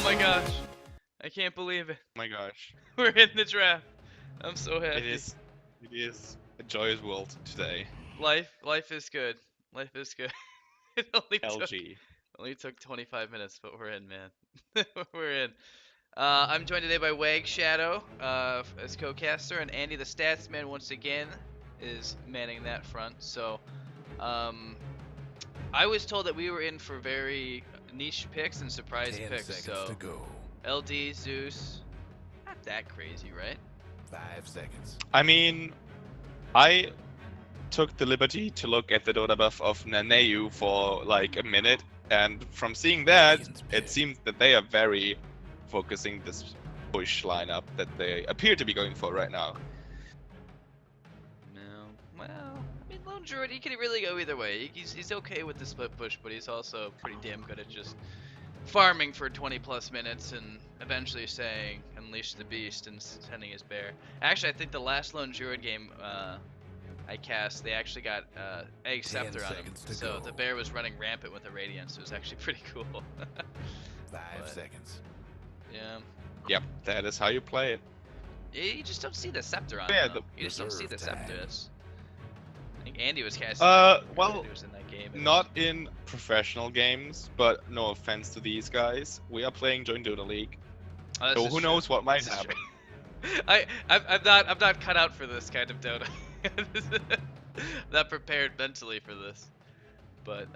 my gosh. I can't believe it. Oh my gosh. We're in the draft. I'm so happy. It is a joyous world today. Life is good. Life is good. It LG. only took 25 minutes, but we're in, man. We're in. I'm joined today by Wag Shadow as co-caster, and Andy the Stats Man once again is manning that front. So, I was told that we were in for very niche picks and surprise picks. So, LD, Zeus, not that crazy, right? 5 seconds. I mean, I took the liberty to look at the Dota buff of Nanaue for like a minute, and from seeing that, it seems that they are very focusing this push lineup that they appear to be going for right now. No, well, I mean, Lone Druid, he can really go either way. He's okay with the split push, but he's also pretty damn good at just farming for 20 plus minutes and eventually saying unleash the beast and sending his bear. Actually, I think the last Lone Druid game I cast, they actually got Egg Scepter on him, so the bear was running rampant with a Radiance. So it was actually pretty cool. 5 seconds. Yeah. Yep, that is how you play it. You just don't see the Scepter on Yeah, him, though. You just don't see the Scepters. I think Andy was casting. Well, was in that game. Not in professional games, but no offense to these guys, we are playing JoinDota League. Oh, So who knows what might happen. I'm not cut out for this kind of Dota. I'm not prepared mentally for this. But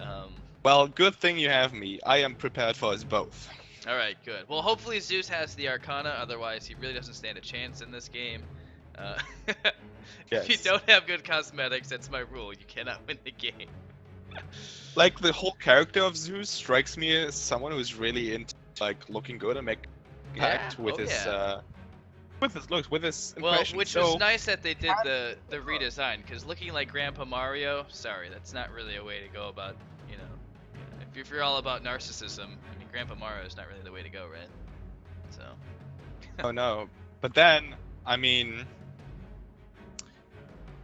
Well, good thing you have me. I am prepared for us both. all right, good. Well, hopefully Zeus has the Arcana. Otherwise, he really doesn't stand a chance in this game. If you Yes. don't have good cosmetics, that's my rule. You cannot win the game. Like, the whole character of Zeus strikes me as someone who's really into like looking good and make impact with his looks, with his impression. Which so, was nice that they did the redesign, because looking like Grandpa Mario, sorry, that's not really a way to go about, you know, if you're all about narcissism, I mean, Grandpa Mario is not really the way to go, right? So. Oh no, but then, I mean,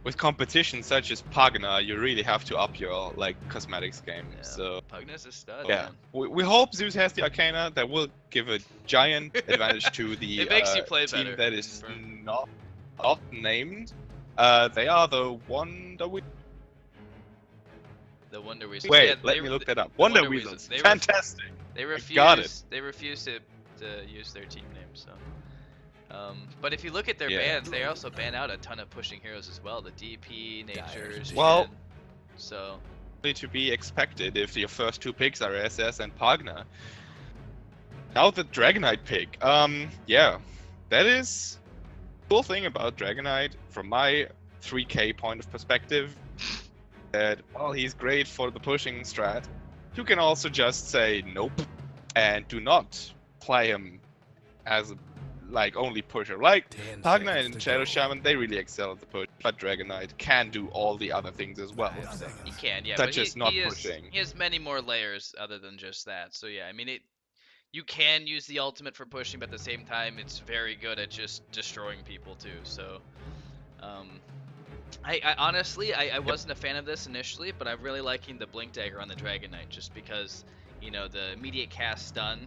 with competition such as Pagna, you really have to up your like cosmetics game. Yeah, So Pugna's a stud. yeah, Man. we hope Zeus has the Arcana. That will give a giant advantage to the It makes you play team better. that is not named. They are the Wonder Weasels. The Wonder Weasels. Wait, Yeah, let me look that up. the Wonder Wonder Weasels. Weasels. They Fantastic. They got it. refuse. They refuse to use their team name. So. But if you look at their Yeah. bans, they also ban out a ton of pushing heroes as well. The DP, Natures, Well- Shen. So. To be expected if your first two picks are SS and Pagna. Now the Dragonite pick. Yeah, that is the cool thing about Dragonite from my 3K point of perspective. That while he's great for the pushing strat, you can also just say nope and do not play him as a like only pusher. Like 10 Pagna seconds and to Shadow go. Shaman, they really excel at the push, but Dragonite can do all the other things as well. 5 seconds. He can, yeah, Such but as not he pushing. He has many more layers other than just that. So yeah, I mean you can use the ultimate for pushing, but at the same time, it's very good at just destroying people too. So, I honestly I wasn't a fan of this initially, but I'm really liking the Blink Dagger on the Dragon Knight just because you know the immediate cast stun,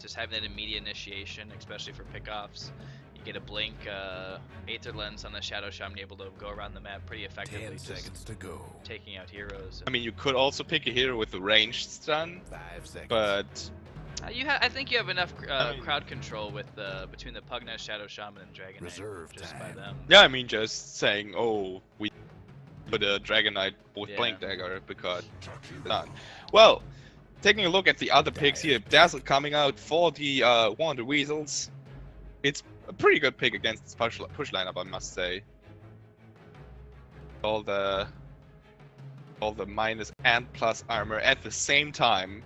just having that immediate initiation, especially for pickoffs. You get a blink, Aether Lens on the Shadow Shaman, able to go around the map pretty effectively, 10 just seconds to go. taking out heroes. I mean, you could also pick a hero with a ranged stun, 5 seconds. but I think you have enough I mean- crowd control with between the Pugna, Shadow Shaman, and Dragon Knight, Reserve just time. by them. yeah, I mean, just saying, oh, we put a Dragonite with Yeah. Blink Dagger because not. Well, taking a look at the other picks here, Dazzle coming out for the Wonder Weasels. It's a pretty good pick against this push lineup, I must say. All the minus and plus armor at the same time,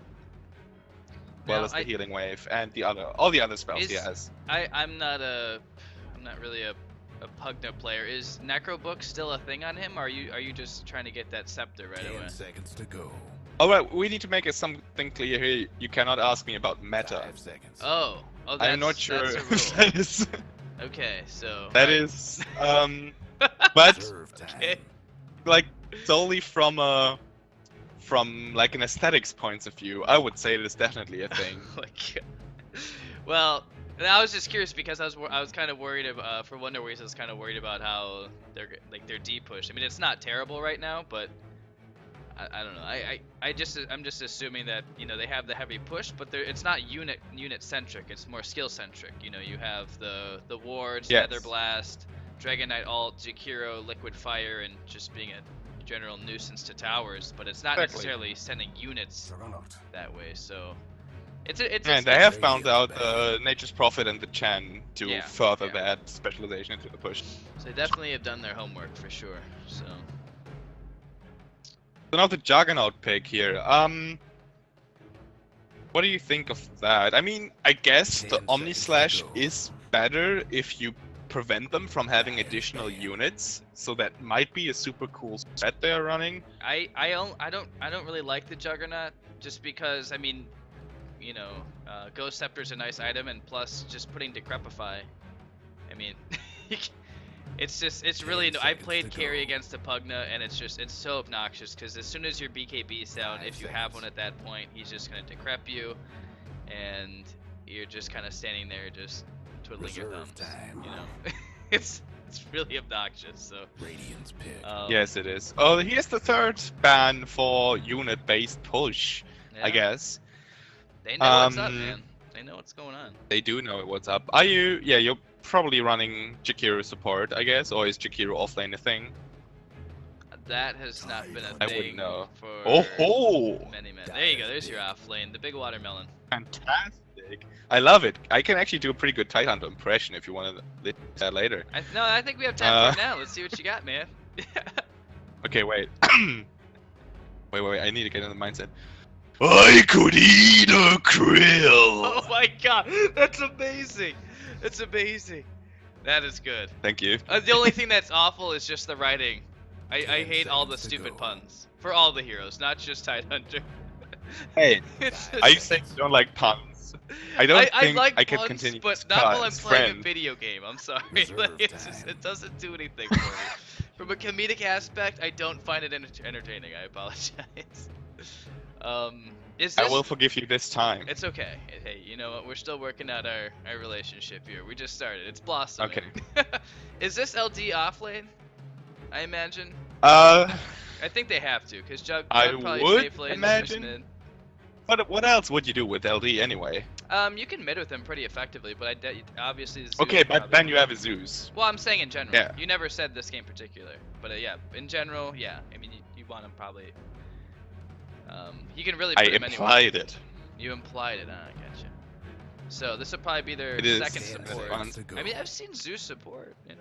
well Now, as the healing wave and all the other spells he Is- has. I'm not really a Pugna player. Is Necro Book still a thing on him? Or are you just trying to get that scepter right 10 away? seconds to go. Alright, we need to make something clear here. You cannot ask me about meta. 5 seconds. Oh, that's, I'm not sure that's a if rule. that is. Okay, so That is. But Reserve time. Okay. like solely from like an aesthetics point of view, I would say it is definitely a thing. Oh my God. Well, and I was just curious because I was kind of worried about for Wonder Weasels. I was kind of worried about how their D push. I mean, it's not terrible right now, but I don't know. I'm just assuming that they have the heavy push, but it's not unit centric. It's more skill centric. You have the wards, Yes. Nether Blast, Dragon Knight ult, Jakiro, Liquid Fire, and just being a general nuisance to towers. But it's not Exactly. necessarily sending units Juggernaut. that way. So it's And they have found out Nature's Prophet and the Chan to Yeah, further yeah. that specialization into the push. So they definitely have done their homework for sure. So So now the Juggernaut pick here. What do you think of that? I mean, I guess the 10 Omni seconds to Slash go. is better if you prevent them from having additional units. So that might be a super cool set they're running. I don't really like the Juggernaut just because I mean, Ghost Scepter's a nice item, and plus just putting Decrepify. I mean, it's really 10 I seconds played to carry go. against the Pugna, and it's so obnoxious because as soon as your BKB's down, 5 if you have seconds. one at that point, he's just gonna decrep you, and you're just kind of standing there just twiddling your Reserve thumbs. time. It's really obnoxious. So Radiant's pick. Yes, it is. Oh, here's the third ban for unit-based push, I yeah, guess. they know what's up, Um, man. They know what's going on. They do know what's up. Are you? Yeah, you're probably running Jakiro support, I guess, or is Jakiro offlane a thing? That has not been a I thing wouldn't know. for Oh ho! many. There you go. There's your off lane, the big watermelon. Fantastic! I love it. I can actually do a pretty good Tidehunter impression if you want to listen to that later. I think we have time for it now. Let's see what you got, man. Okay, wait. wait. I need to get in the mindset. I could eat a krill. Oh my god, that's amazing. That's amazing. That is good. Thank you. The only thing that's awful is just the writing. I 10 hate all the seconds to stupid go. puns for all the heroes, not just Tidehunter. Hey, It's I just- think you don't like puns. I don't think like I can puns, continue but this not while I'm as playing a friend. video game. I'm sorry, Reserve like, time. it doesn't do anything for me. From a comedic aspect, I don't find it entertaining. I apologize. Is this? I will forgive you this time. It's okay. Hey, you know what? We're still working out our relationship here. We just started. It's blossoming. Okay. Is this LD off lane? I imagine. Uh, I think they have to, cause Jug I probably would safe lane, imagine. Mid. what else would you do with LD anyway? You can mid with him pretty effectively, but obviously. Zeus Okay, but probably- then you have a Zeus. Well, I'm saying in general. Yeah. You never said this game in particular, but yeah, in general, yeah. I mean, you want him probably. You can really I put him anywhere. implied it. You implied it, I gotcha. So this will probably be their It is. second 10 support. seconds to go. I mean, I've seen Zeus support, you know.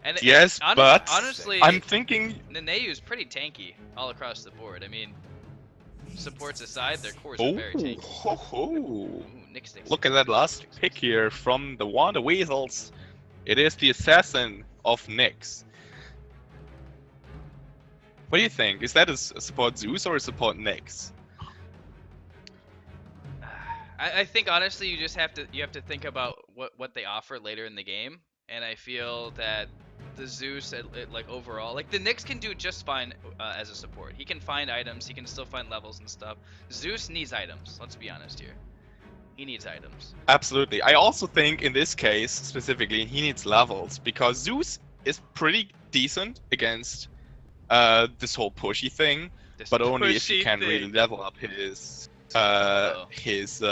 And Yes, but honestly, I'm thinking. Nanaue's pretty tanky all across the board. I mean, supports aside, their cores are Oh, very tanky. ho, ho. Ooh, Nyx. Look at that last pick here from the Wonder Weasels. It is the assassin of Nyx. What do you think? Is that a support Zeus or a support Nyx? I think honestly, you have to think about what they offer later in the game, and I feel that the Zeus like overall, like the Nyx can do just fine as a support. He can find items, he can still find levels and stuff. Zeus needs items. Let's be honest here. He needs items. Absolutely. I also think in this case specifically he needs levels because Zeus is pretty decent against this whole pushy thing, This but only if pushy you can thing. really level up his Uh-oh. his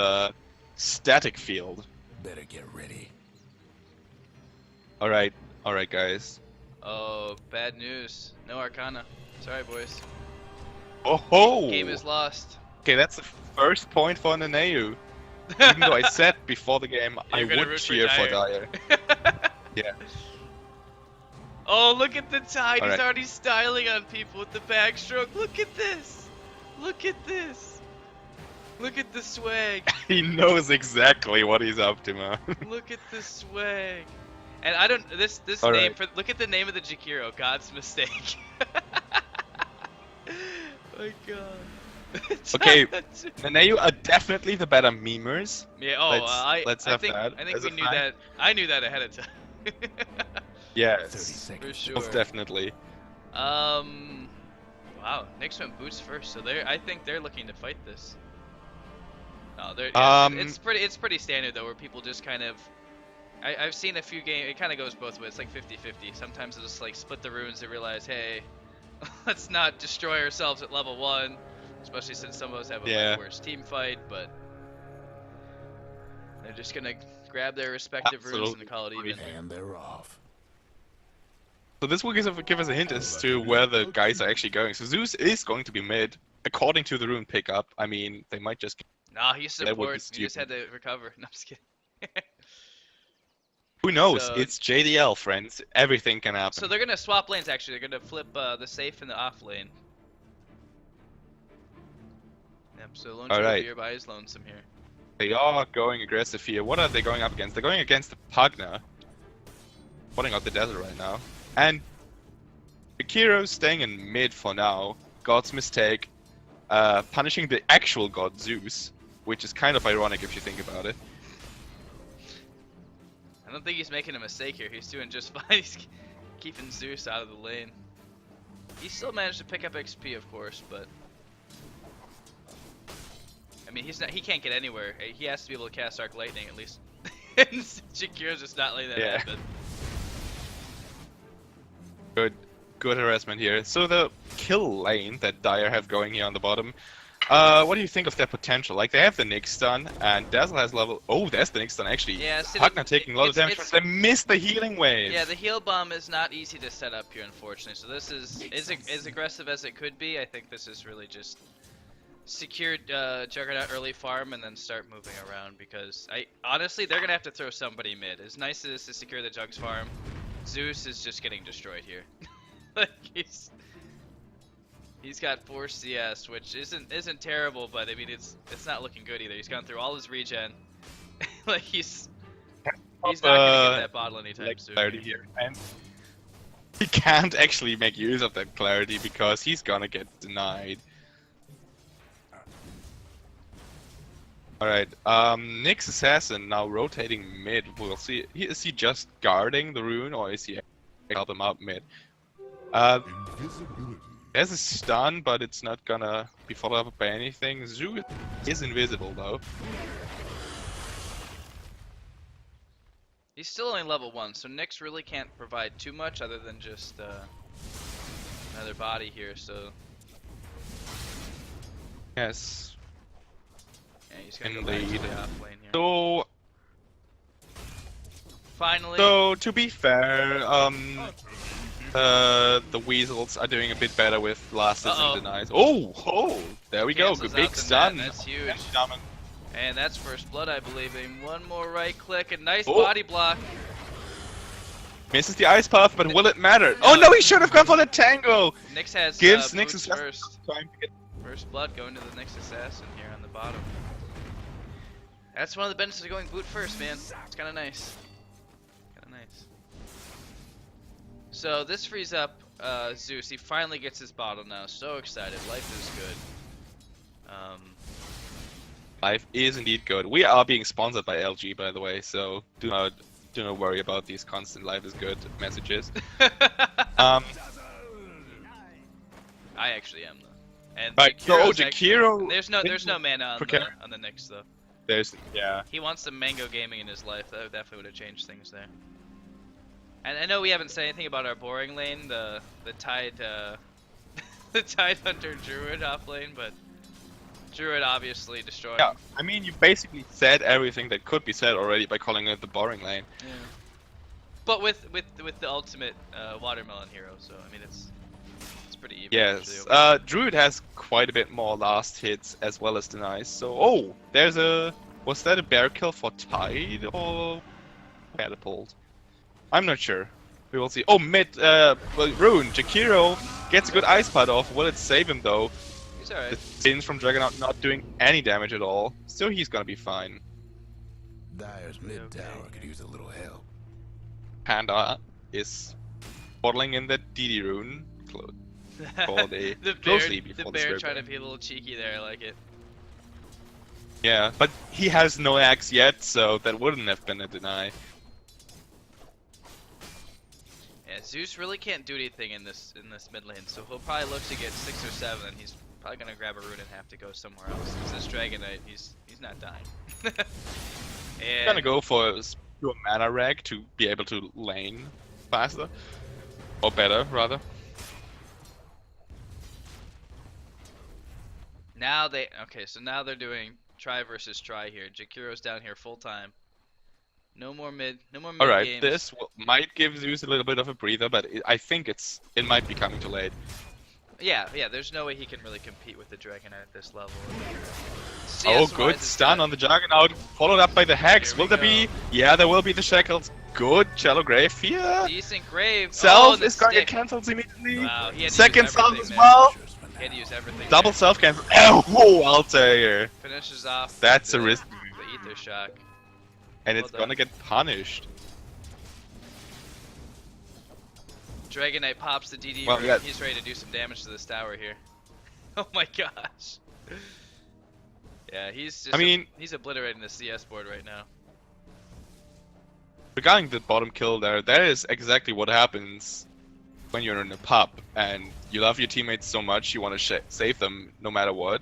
static field. Better get ready. All right, guys. Oh, bad news. No Arcana. Sorry, boys. Oh ho! Game is lost. Okay, that's the first point for Nanaue. Even though I said before the game I You're gonna would root for cheer for Dyer. Dyer. Yeah. Oh, look at the tide. He's Alright. already styling on people with the backstroke. Look at this. Look at this. Look at the swag. He knows exactly what he's up to, man. Look at the swag. And I don't this All name right. look at the name of the Jakiro, God's mistake. My god. Okay, Nanaue are definitely the better memers. Yeah, oh, let's I have think that I think as we a knew fact. that. I knew that ahead of time. 30 Yes, seconds. For sure. most definitely. Wow, Nyx went boots first, so I think they're looking to fight this. No, yeah, it's pretty standard though, where people just kind of. I've seen a few games. It kind of goes both ways. It's like 50-50. Sometimes they'll just like split the runes. They realize, hey, let's not destroy ourselves at level 1, especially since some of us have a much worse team fight. But they're just gonna grab their respective runes and call it even. And they're off. So this will give us a hint as to where the guys are actually going. So Zeus is going to be mid, according to the rune pickup. I mean, they might just. Nah, he's support. He just had to recover. No, I'm just kidding. Who knows? So, it's JDL, friends. Everything can happen. So they're gonna swap lanes. Actually, they're gonna flip the safe and the off lane. Yep. So Lone Druid nearby is lonesome here. They are going aggressive here. What are they going up against? They're going against the Pugna. Putting out the desert right now. And Akiro's staying in mid for now. God's mistake. Punishing the actual god Zeus, which is kind of ironic if you think about it. I don't think he's making a mistake here. He's doing just fine. He's keeping Zeus out of the lane. He still managed to pick up XP, of course, but I mean, he can't get anywhere. He has to be able to cast Arc Lightning at least. And Shakiro's just not letting that happen. Good harassment here. So the kill lane that Dire have going here on the bottom, what do you think of their potential? Like, they have the Nyx stun, and Dazzle has level. Oh, there's the Nyx stun actually. Yeah, see, Pugna taking a lot of damage. They missed the healing wave. Yeah, the heal bomb is not easy to set up here, unfortunately. So this is as aggressive as it could be. I think this is really just secured Juggernaut early farm and then start moving around, because honestly they're gonna have to throw somebody mid. As nice as it is to secure the Jugs farm, Zeus is just getting destroyed here. Like he's got 4 CS, which isn't terrible, but I mean it's not looking good either. He's gone through all his regen. Like he's not gonna get that bottle anytime soon. Clarity here. And he can't actually make use of that clarity because he's gonna get denied. Alright, Nyx Assassin now rotating mid. We'll see. Is he just guarding the rune, or is he help him out mid? There's a stun, but it's not gonna be followed up by anything. Zeus is invisible though. He's still only level 1, so Nyx really can't provide too much other than just another body here. So yes. Yeah, he's gonna go back to the off lane here. So finally. So to be fair, the Weasels are doing a bit better with blasters and denies. Oh, there we go. Good big stun. That's huge. And that's first blood, I believe. And one more right click and nice body block. Misses the ice puff, but will it matter? Oh no, he should have gone for the tango. Nyx has gives Nyx first blood going to the Nyx assassin here on the bottom. That's one of the benefits of going boot first, man. It's kind of nice. So this frees up Zeus. He finally gets his bottle now. So excited. Life is good. Life is indeed good. We are being sponsored by LG, by the way, so do not worry about these constant "life is good" messages. I actually am though. And Jakiro. There's no mana on the Nyx though. He wants some mango gaming in his life. That definitely would have changed things there. And I know we haven't said anything about our boring lane, the Tide the Tide Hunter Druid off lane, but Druid obviously destroying. Yeah, I mean you basically said everything that could be said already by calling it the boring lane. Yeah. But with the ultimate watermelon hero, so I mean it's pretty even. Yes. Druid has quite a bit more last hits as well as denies. So was that a bear kill for Tide or catapult? I'm not sure. We will see. Oh, mid rune. Jakiro gets a good ice pad off. Will it save him though? He's alright. The spins from Juggernaut not doing any damage at all. Still, he's gonna be fine. Dire's mid tower could use a little help. Panda is bottling in the DD rune. The bear trying to be a little cheeky there. I like it. Yeah, but he has no axe yet, so that wouldn't have been a deny. Yeah, Zeus really can't do anything in this mid lane, so he'll probably look to get 6 or 7, and he's probably gonna grab a rune and have to go somewhere else. Because this Dragon Knight, he's he's not dying. And Gonna go for a pure mana rag to be able to lane faster. Or better, rather. now so now they're doing try versus try here. Jakiro's down here full time. No more mid Alright, games. this might give Zeus a little bit of a breather, but I think it might be coming too late. Yeah, there's no way he can really compete with the Dragonite at this level. Oh, CS-wise, good it's stun got- on the Juggernaut, followed up by the Hex. Here Will we there go. be? Yeah, there will be the Shackles. Good, Shallow Grave here. Decent grave. Self and the is gonna get stick. cancelled immediately. Wow, he had to Second use self everything as there. well. He had to use everything. Double there. self cancel. Oh, Altair. Finishes off. That's a the, risk. The Ether Shock. And Well it's done. gonna get punished. Dragonite pops the DD Well, root. yeah. He's ready to do some damage to this tower here. Oh my gosh. Yeah, he's just. He's obliterating the CS board right now. Regarding the bottom kill there, that is exactly what happens when you're in a pub and you love your teammates so much you want to save them no matter what.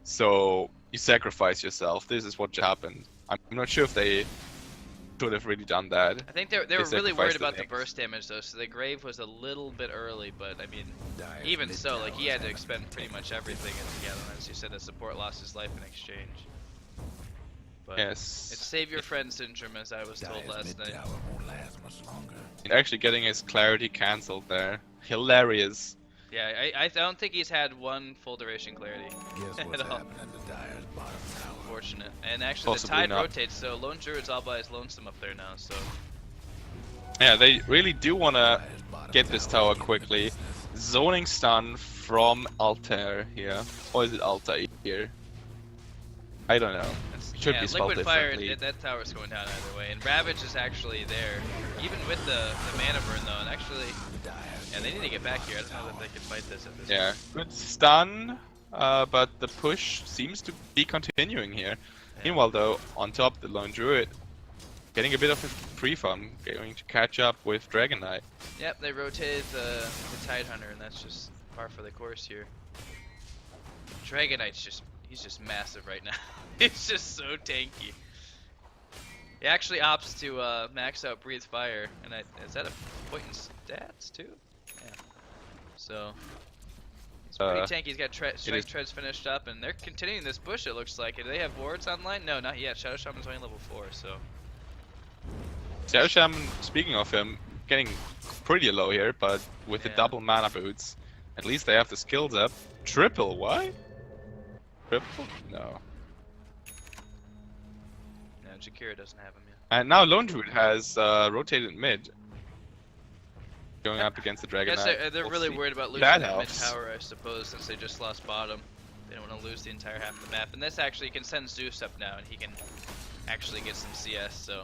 So you sacrifice yourself. This is what just happened. I'm not sure if they should have really done that. I think they were really sacrificed worried the about the Nyx. burst damage though, so the grave was a little bit early, but I mean, Dyer's even mid so, like he tower had to is expend pretty much everything in the Gallon. As you said, the support lost his life in exchange. But Yes. it's save your friend syndrome, as I was told Dyer's last mid night. tower won't last much longer. And actually getting his clarity cancelled there. Hilarious. Yeah, I don't think he's had one full duration clarity. Guess what's At all. happening to Dyer's bottom tower? Fortunate. And actually Possibly the tide not. rotates, so Lone Druid's all by his lonesome up there now, so Yeah, they really do want to Dyer's bottom get this tower tower is getting quickly. the business. Zoning stun from Altair here. Or is it Altair here? I don't know. that's, Should yeah, be spelled Liquid Fire, differently. that tower's going down either way. And Ravage is actually there. Even with the mana burn though, and actually yeah, they need to get back here. I don't know if they can fight this at this Yeah, point. good stun, but the push seems to be continuing here. Yeah. Meanwhile though, on top the Lone Druid getting a bit of a free farm, going to catch up with Dragonite. Yep, they rotated the Tide Hunter, and that's just par for the course here. Dragonite's he's just massive right now. He's just so tanky. He actually opts to max out Breathe Fire, and is that a point in stats too? Yeah. So he's pretty tanky. He's got Strike Treads finished up, and they're continuing this push. It looks like. Do they have wards online? No, not yet. Shadow Shaman's only level 4, so. Shadow Shaman, speaking of him, getting pretty low here, but with the Yeah. double mana boots, at least they have the skills up. Triple, why? Triple? No. No, Jakira doesn't have him yet. And now Lone Druid has rotated mid. Going up against the I Dragonite. guess they're We'll really see. worried about losing That that mid helps. tower, I suppose, since they just lost bottom. They don't want to lose the entire half of the map. And this actually can send Zeus up now, and he can actually get some CS, so.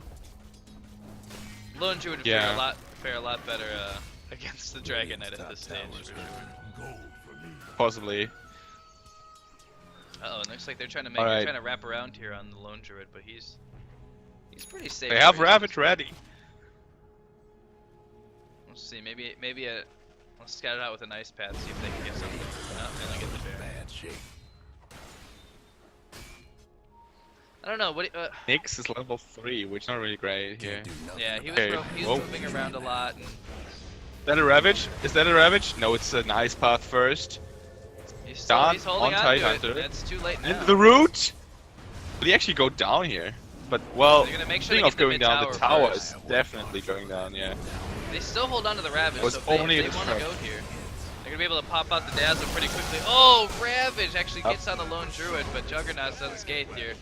Lone Druid would Yeah. fare a lot better against the Dragonite at this stage. Tower's For sure. going gold for me. Possibly. Uh-oh, it looks like they're trying to Alright. trying to wrap around here on the Lone Druid, but he's pretty safe. They have where he's- Ravage ready. Let's see, maybe let's scout it out with an ice path, see if they can get something. No, they only get the bear. Bad shape. I don't know. What? Nyx is level 3, which is not really great here. Can't do nothing Yeah, he about was Okay, he whoa. was moving around a lot, and Is that a Ravage? Is that a Ravage? No, it's an ice path first. he's Down holding on on Tide to it. Hunter. That's too late now. And the root! Will he actually go down here? But, well, They're gonna make sure speaking they of get the going down, the mid-tower tower first. is definitely going down, yeah. They still hold on to the Ravage, Was so if they only a want to distract. go here, they're gonna be able to pop out the Dazzle pretty quickly. Oh, Ravage actually gets on the Lone Druid, but Juggernaut's unscathed here.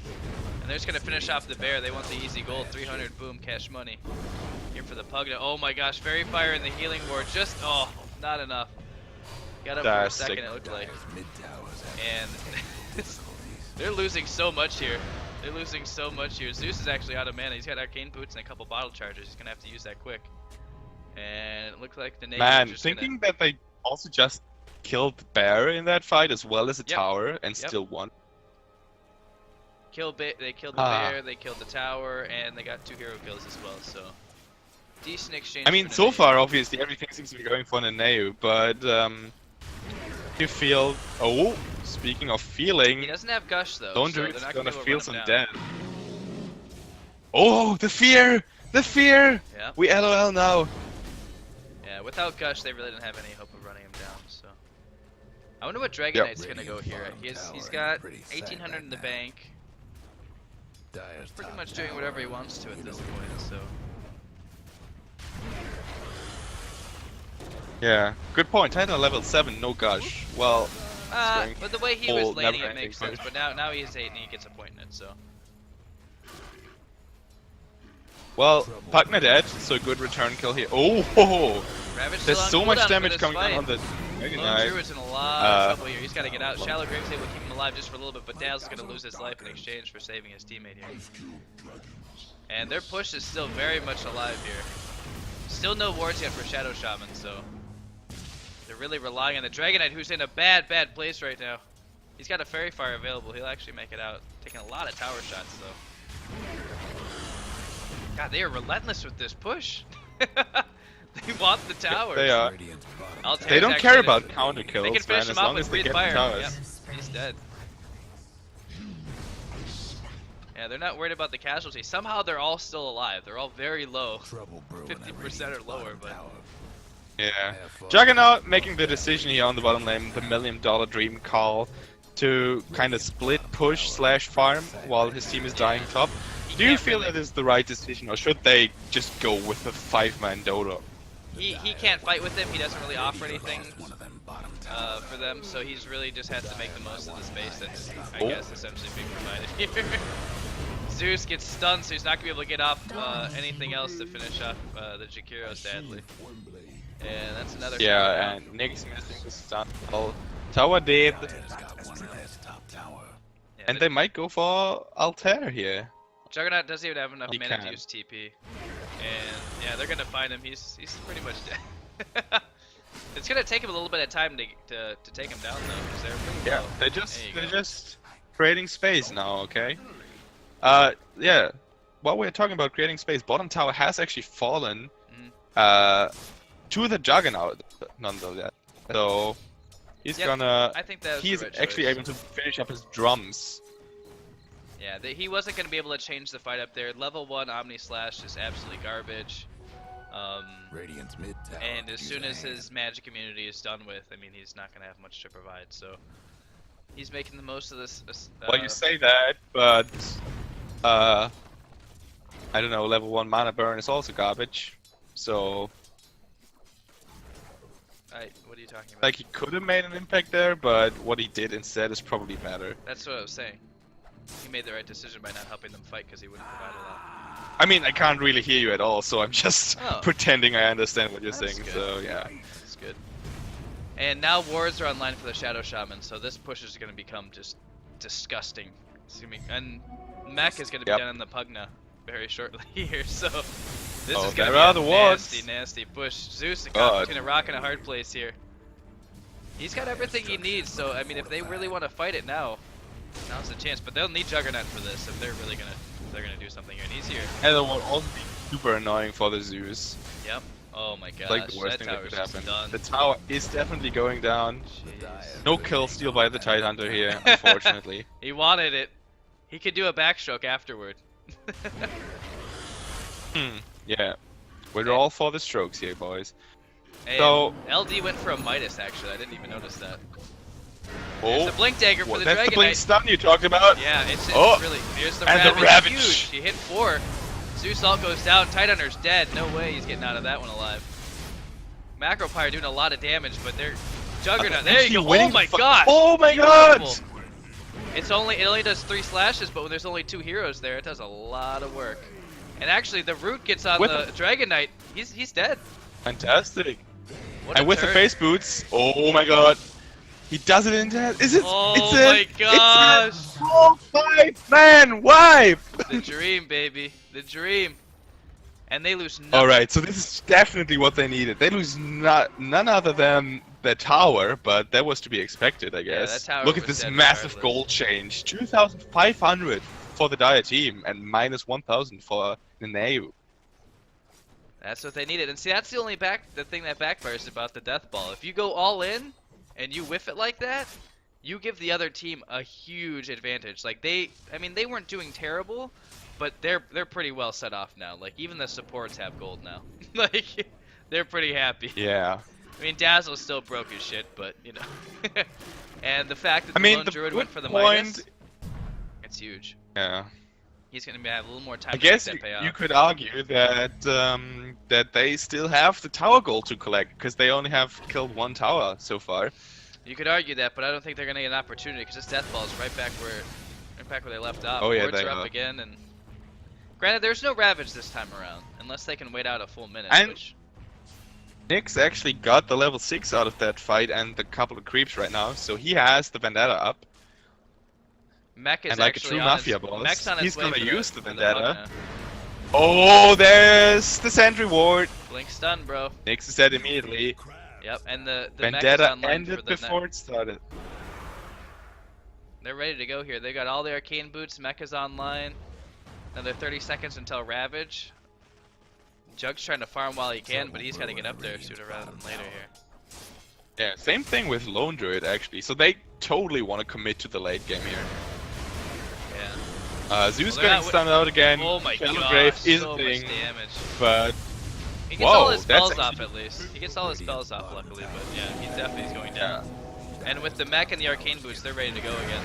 And they're just gonna finish off the bear. They want the easy gold, 300 boom, cash money. Here for the Pugna. Oh my gosh, Fairy Fire in the healing ward. Just, not enough. Got up for a That's second, sick. it looked like. Dyer's mid towers have And difficulties. they're losing so much here. They're losing so much here. Zeus is actually out of mana. He's got Arcane Boots and a couple bottle charges. He's gonna have to use that quick. And it looks like the Navy Man, is just thinking that they also just killed Bear in that fight as well as a Yep. tower and Yep. still won. they killed the Ah. bear, they killed the tower, and they got 2 hero kills as well. So decent exchange. I mean, for so Nanaue. far, obviously, everything seems to be going for Nanaue, but You feel... Oh, speaking of feeling... He doesn't have Gush though, Lone so Druid's they're not gonna gonna feel run some him down. death. Oh, the fear! The fear! Yeah. We LOL now. Yeah, without Gush, they really didn't have any hope of running him down. So, I wonder what Dragon Knight's gonna go here. He's got 1,800 in the bank. Dyer's Pretty top much doing tower whatever he wants to at this point. So, Yeah, good point. Titan level 7, no gush. Well, going but the way he full was laning it never-ending makes sense. push. But now he's 8 and he gets a point in it. So, well, Pugna dead, so good return kill here. Oh, ho, ho. Ravage There's still so on much cooldown for damage this coming fight. down on the Dragon Lone Knight. Druid's in a lot of trouble here. He's got to get out. Shallow Grave's able to keep him alive just for a little bit, but Dale's going to lose his life in exchange for saving his teammate here. And their push is still very much alive here. Still no wards yet for Shadow Shaman, so they're really relying on the Dragon Knight, who's in a bad place right now. He's got a Fairy Fire available. He'll actually make it out. Taking a lot of tower shots, though. God, they are relentless with this push. They want the towers. They are. Radiant's bottom Altair's They don't actually care gonna- about counter kills, They can finish man, him as off long with as they Breathe get Fire. the towers. Yep, he's dead. Yeah, they're not worried about the casualties. Somehow they're all still alive. They're all very low. trouble brewing at 50% or Radiant's lower, bottom but tower. Yeah. Have fun. Juggernaut making the decision here on the bottom lane, the $1 million dream call, to kind of split push / farm while his team is dying top. Do you can't feel really- that is the right decision, or should they just go with the 5-man Dota? He can't fight with them. He doesn't really offer anything One of them bottom towers. for them, so he's really just has to make the most of the space that's, I Oh. guess, essentially being provided here. Zeus gets stunned, so he's not gonna be able to get off anything else to finish off the Jakiro, sadly. And that's another. Yeah, and Nick's missing the stun. Tower dead, Dyer's got one last top tower. Yeah, and they might go for Altair here. Juggernaut doesn't even have enough He mana to can. use TP, and yeah, they're gonna find him. He's pretty much dead. It's gonna take him a little bit of time to take him down though, because they're pretty Yeah, low. they're There you go. just creating space now, okay? Yeah. While we're talking about creating space, bottom tower has actually fallen to the Juggernaut nonetheless. So he's Yep, gonna I think that's he's the right actually choice. able to finish up his drums. Yeah, he wasn't going to be able to change the fight up there. Level 1 Omni Slash is absolutely garbage. Radiant's mid tower. And as could soon use as a hand. his magic immunity is done with, I mean, he's not going to have much to provide. So he's making the most of this. Well, you say that, but I don't know. Level 1 mana burn is also garbage. So what are you talking about? like he could have made an impact there, but what he did instead is probably better. That's what I was saying. He made the right decision by not helping them fight because he wouldn't provide a lot. I mean, I can't really hear you at all, so I'm just Oh. pretending I understand what you're That's saying. good. So yeah. That's good. And now wards are online for the Shadow Shaman, so this push is going to become just disgusting. It's gonna be, and Mech is going to be Yep. down in the Pugna very shortly here, so this Oh, is going to there be are a the wards. nasty push. Zeus is God. between a rock and a hard place here. He's got everything he needs, so I mean, if they really want to fight it now, now's the chance. But they'll need Juggernaut for this if they're really gonna do something here. And he's here. And it will also be super annoying for the Zeus. Yep. Oh my gosh, Like the worst that thing that tower's could just happen. done. The tower is definitely going down. Jeez. No kill steal by the Tidehunter here, unfortunately. He wanted it. He could do a backstroke afterward. Yeah. We're all for the strokes here, boys. And So- LD went for a Midas actually. I didn't even notice that. Oh, There's the Blink Dagger for what- the that's the Dragon blink Knight. stun you talked about. Yeah, it's Oh, really. Here's the and the Ravage. Ravage. Huge. He hit 4. Zeus Ult goes down. Tidehunter's dead. No way he's getting out of that one alive. Macropyre doing a lot of damage, but they're Juggernaut. There you Actually go. winning Oh my the fi- god. Oh my god! Beautiful. It only does 3 slashes, but when there's only 2 heroes there, it does a lot of work. And actually, the root gets on With the Dragon Knight. He's dead. Fantastic. What a And with the turn. face boots, oh my god. He does it in that. Is it? Oh it's my It's gosh. a full 5-man wipe! The dream, baby. The dream. And they lose nothing. Alright, so this is definitely what they needed. They lose none other than the tower, but that was to be expected, I Yeah, guess. that tower Look at was this dead massive regardless. gold change. 2,500 for the Dire team, and minus 1,000 for Nanaue. That's what they needed. And see, that's the only the thing that backfires about the Death Ball. If you go all in and you whiff it like that, you give the other team a huge advantage. Like I mean, they weren't doing terrible, but they're pretty well set off now. Like even the supports have gold now. Like they're pretty happy. Yeah. I mean, Dazzle still broke his shit, but you know. And the fact that I the mean, Lone the Druid good went for the point- Midas, it's huge. Yeah. He's gonna have a little more time I to make guess that pay off. you could argue that that they still have the tower goal to collect because they only have killed one tower so far. You could argue that, but I don't think they're gonna get an opportunity because this death ball is right back where they left off. Oh, yeah, Wards they are up are. again, and granted, there's no Ravage this time around unless they can wait out a full minute. And- Which Nyx actually got the level 6 out of that fight and a couple of creeps right now, so he has the Vendetta up. Mech is And like a actually true on Mafia his, boss, Mech's on his he's way gonna for use the for Vendetta. Pugna. Oh, there's the sentry ward. Blink stun, bro. Nyx is dead immediately. Yep, and the Mech is Vendetta online ended for the before it started. They're ready to go here. They got all the arcane boots. Mech is online. Another 30 seconds until Ravage. Jug's trying to farm while he can, but he's got to get up there sooner rather than later here. Yeah, same thing with Lone Druid actually. So they totally want to commit to the late game here. Yeah. Zeus Well, they're getting not stunned out again. Oh my Shallow god, Grave is so a much thing, damage. but He gets all his Whoa, that's spells off actually- at least. He gets all his spells off luckily, but yeah, he definitely is going yeah. down. And with the mech and the arcane boots, they're ready to go again.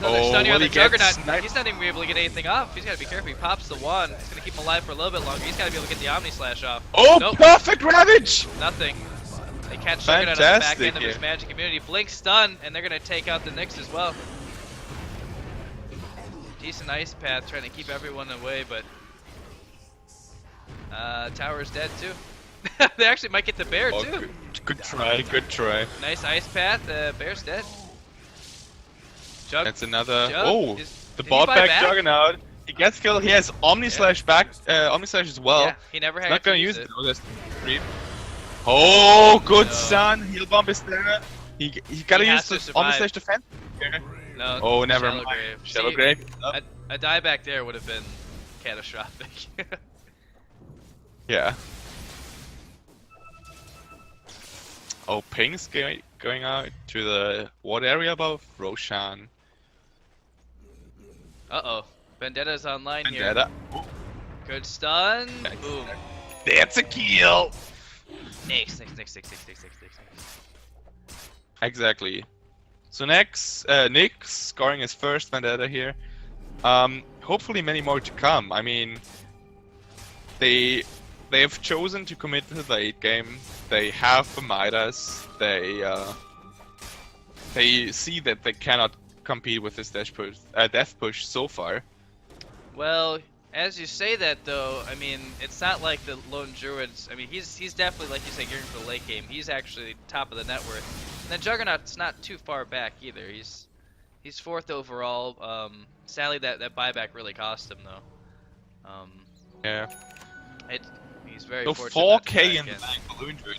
No, Oh, they're stunning will on the he get Juggernaut. sniped? He's not even able to get anything off. He's got to be careful. He pops the wand. It's going to keep him alive for a little bit longer. He's got to be able to get the Omni Slash off. Oh, Nope. perfect Ravage! Nothing. They catch Juggernaut on the back Fantastic, end of his yeah. magic immunity. Blink stun, and they're going to take out the Nyx as well. Decent ice path trying to keep everyone away, but Tower's dead too. They actually might get the bear Oh, too. good try, good try. Nice ice path. Bear's dead. Jug. That's another. Jug, Oh, did the he bot buy back back? Juggernaut. He gets killed. He has Omni Slash back, Omni Slash as well. Yeah, he never He's had not to gonna use use it. it. though. There's creep. Oh, good no. stun. Heal bomb is there. He gotta He use has to the Omni survive. Slash defense. No. Oh, never Shallow mind. grave. Shallow See, grave. Oh, A die back there would have been catastrophic. yeah. Oh, ping's going out to the ward area above Roshan. Uh-oh. Vendetta's online here. Vendetta. Good stun. Nice. Boom. That's a kill. Nyx. Exactly. So next, Nick scoring his first Vendetta here. Hopefully many more to come. I mean, they have chosen to commit to the late game. They have the Midas. They see that they cannot compete with this death push so far. Well, as you say that though, I mean, it's not like the Lone Druids. I mean, he's definitely, like you say, gearing for the late game. He's actually top of the net worth. And then Juggernaut's not too far back either. He's fourth overall. Sadly, that buyback really cost him though. Yeah. He's very So fortunate. not to 4K back in in. the bank balloon druid.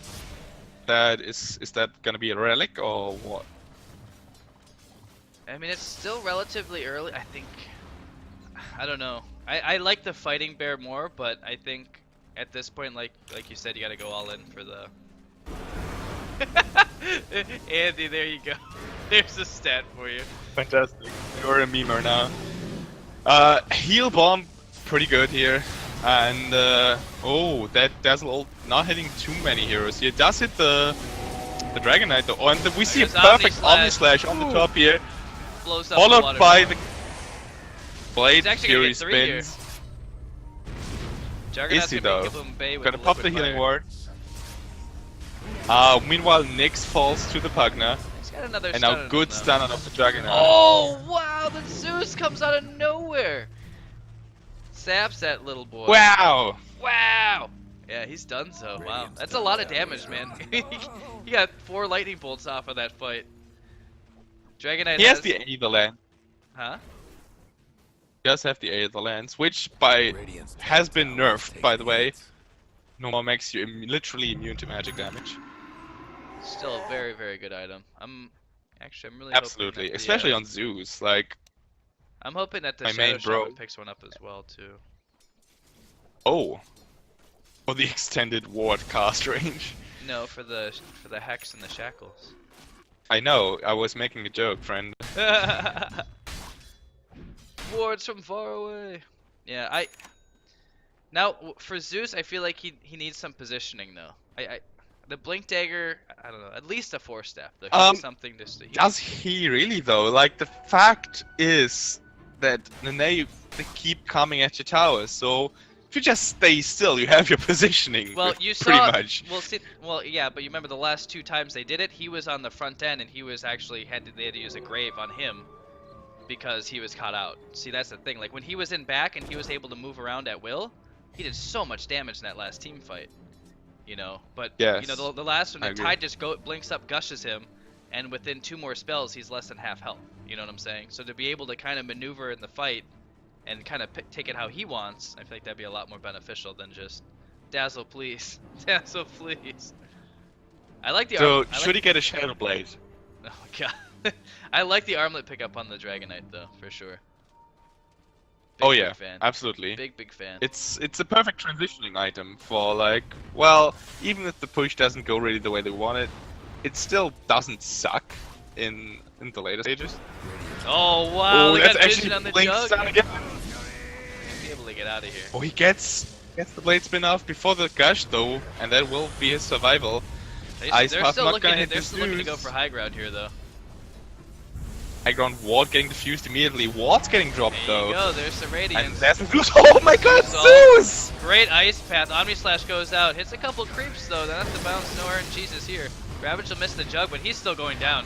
That is that gonna be a relic or what? I mean, it's still relatively early. I think. I don't know. I like the fighting bear more, but I think at this point, like you said, you got to go all in for the. Andy, there you go. There's a stat for you. Fantastic. You're a memer now. Heal bomb, pretty good here. And oh, that Dazzle not hitting too many heroes here. Does hit the Dragon Knight though. Oh, and we see a There's perfect Omni Omni Slash on the Ooh. top here, Blows up a lot followed of by damage. the Blade He's actually gonna Fury get 3 here. spins. Juggernaut's Is he gonna be though? Kibum Bay with Gonna pop the liquid healing fire. ward. Meanwhile, Nyx falls to the Pugna, He's got another and stun now on good him, though. stun on the Juggernaut. Oh wow! The Zeus comes out of nowhere. Saps that little boy. Wow! Wow! Yeah, he's done so. Wow, that's a lot of damage, man. He got 4 lightning bolts off of that fight. Dragonite He has the Aether Lance. Huh? He does have the Aether Lance, which has been nerfed, by the way. No more makes you literally immune to magic damage. Still a very, very good item. I'm really Absolutely, hoping that especially on Zeus. Like, I'm hoping that the my Shadow main bro. Shaman picks one up as well too. oh, for the extended ward cast range. No, for the hex and the shackles. I know, I was making a joke, friend. Wards from far away. Yeah, now for Zeus, I feel like he needs some positioning though. The blink dagger, I don't know, at least a 4-step though. He needs something to. Does he really though? Like, the fact is that Nanaue, they keep coming at your towers, so if you just stay still, you have your positioning. Well, you pretty saw. much. Well, yeah, but you remember the last 2 times they did it, he was on the front end and he was actually they had to use a grave on him because he was caught out. See, that's the thing. Like when he was in back and he was able to move around at will, he did so much damage in that last team fight. You know, but yes, you know the last one, the agree. tide just blinks up, gushes him, and within 2 more spells, he's less than half health. You know what I'm saying? So to be able to kind of maneuver in the fight and kind of take it how he wants, I feel like that'd be a lot more beneficial than just Dazzle, please, Dazzle, please. I like the. So should he get a Shadow Blade? Oh my god, I like the armlet pickup on the Dragonite though, for sure. Oh yeah, fan. absolutely. Big fan. It's a perfect transitioning item for, like, well, even if the push doesn't go really the way they want it, it still doesn't suck in the later stages. Oh wow, they that's got actually vision on the Blink's jug. down again. Be able to get out of here. Oh, he gets the blade spin off before the gush though, and that will be his survival. They're Puff still not looking. gonna hit They're the still looking to go Zeus. for high ground here though. High ground ward getting diffused immediately. Ward's getting dropped There you though. go. There's the And radiance. there's the Zeus. Oh my god, Zeus! Great ice path. Omni Slash goes out. Hits a couple creeps though. That's the bounce. No Iron Jesus here. Ravage will miss the jug, but he's still going down.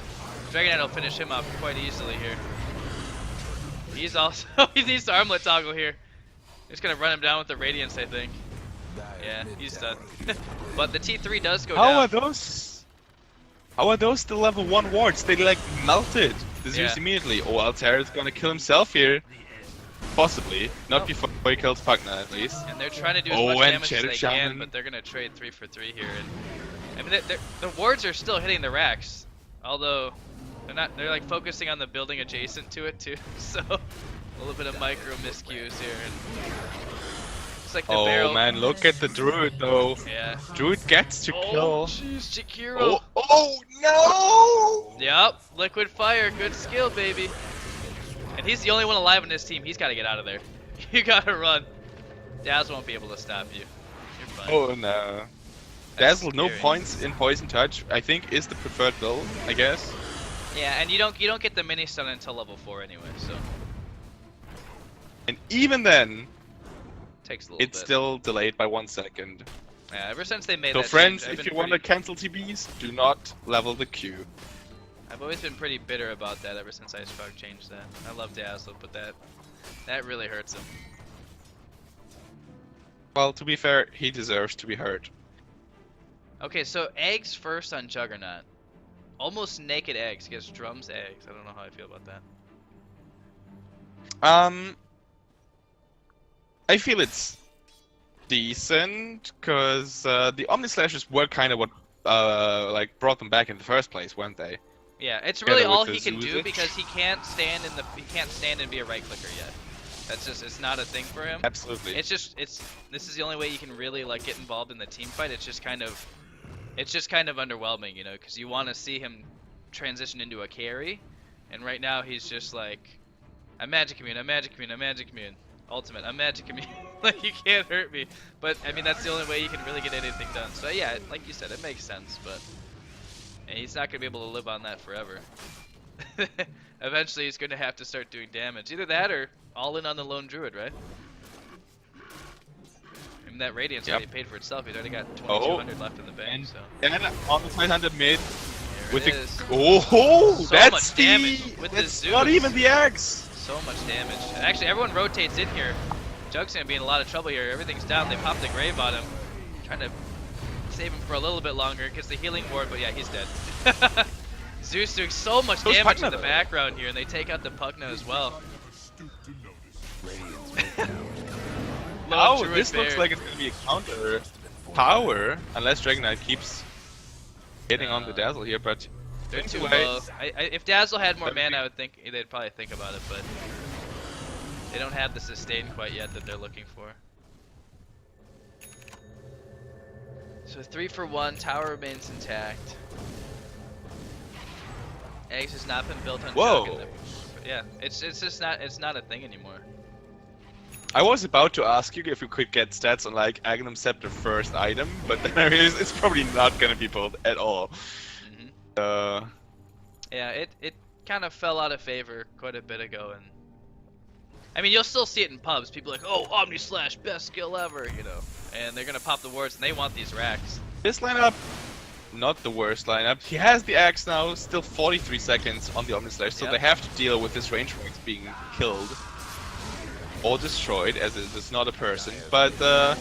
Dragonite will finish him off quite easily here. He's also he needs the armlet toggle here. He's gonna run him down with the radiance, I think. Yeah, he's done. But the T3 does go down. How are those the level 1 wards? They like melted the Zeus Yeah. immediately. Oh, Altair's gonna kill himself here. Possibly. Not before he kills Pugna at least. And they're trying to do as Oh, much and damage as Shadow they Shaman. can, but they're gonna trade 3 for 3 here. And I mean, the wards are still hitting the racks, although they're not. They're like focusing on the building adjacent to it too. So a little bit of micro miscues here. And it's like the barrel. Oh man, look at the Druid though. Yeah. Druid gets to kill. Oh, jeez, Chikiro. Oh no! Yep, liquid fire, good skill, baby. And he's the only one alive in this team. He's got to get out of there. You gotta run. Daz won't be able to stop you. You're fine. Oh no. That's Dazzle, no scary. points in Poison Touch. I think is the preferred build, I guess. Yeah, and you don't get the mini stun until level 4 anyway, so And even then, takes a little it's bit. still delayed by 1 second. Yeah, ever since they made So that friends, change, I've if been you want to pretty- cancel TBs, do not level the Q. I've always been pretty bitter about that ever since Ice Frog changed that. I love Dazzle, but that really hurts him. Well, to be fair, he deserves to be hurt. Okay, so eggs first on Juggernaut. Almost naked eggs. He gets drums eggs. I don't know how I feel about that. I feel it's decent, because the Omni Slashes were kind of what like brought them back in the first place, weren't they? Yeah, it's really Together all with he the can do Zeus. because he can't stand and be a right clicker yet. That's just, it's not a thing for him. Absolutely. This is the only way you can really like get involved in the team fight. It's just kind of underwhelming, you know, because you want to see him transition into a carry, and right now he's just like, I'm Magic Immune, I'm Magic Immune, I'm Magic Immune, Ultimate, I'm Magic Immune. Like, you can't hurt me. But I mean, that's the only way you can really get anything done. So yeah, like you said, it makes sense, but and he's not gonna be able to live on that forever. Eventually, he's gonna have to start doing damage. Either that or all in on the lone druid, right? I mean, that radiance already paid for itself. He's already got 2,200 left in the bank. And So then on the 500 mid, there with it the is. oh, So that's much the damage with the that's not Zeus. even the eggs. So much damage. And actually, everyone rotates in here. Jug's gonna be in a lot of trouble here. Everything's down. They pop the grave on him, trying to save him for a little bit longer. Gets the healing ward, but yeah, he's dead. Zeus doing so much Goes damage Pugna, in the though. background here, and they take out the Pugna as well. Lone Oh, Druid this looks Bear. like it's gonna be a counter power, unless Dragonite keeps hitting on the Dazzle here, but They're too anyway. low. If Dazzle had more That'd be- mana, I would think they'd probably think about it, but they don't have the sustain quite yet that they're looking for. So 3 for 1, tower remains intact. Eggs has not been built on Whoa. Jug. Yeah, it's just not a thing anymore. I was about to ask you if you could get stats on like Agnum Scepter first item, but then I realized it's probably not gonna be built at all. Yeah, it kind of fell out of favor quite a bit ago, and I mean you'll still see it in pubs. People are like, oh, Omni Slash, best skill ever, you know, and they're gonna pop the wards and they want these racks. This lineup, not the worst lineup. He has the axe now, still 43 seconds on the Omni Slash, so Yep. they have to deal with this range ranks being killed or destroyed, as it is not a person. But A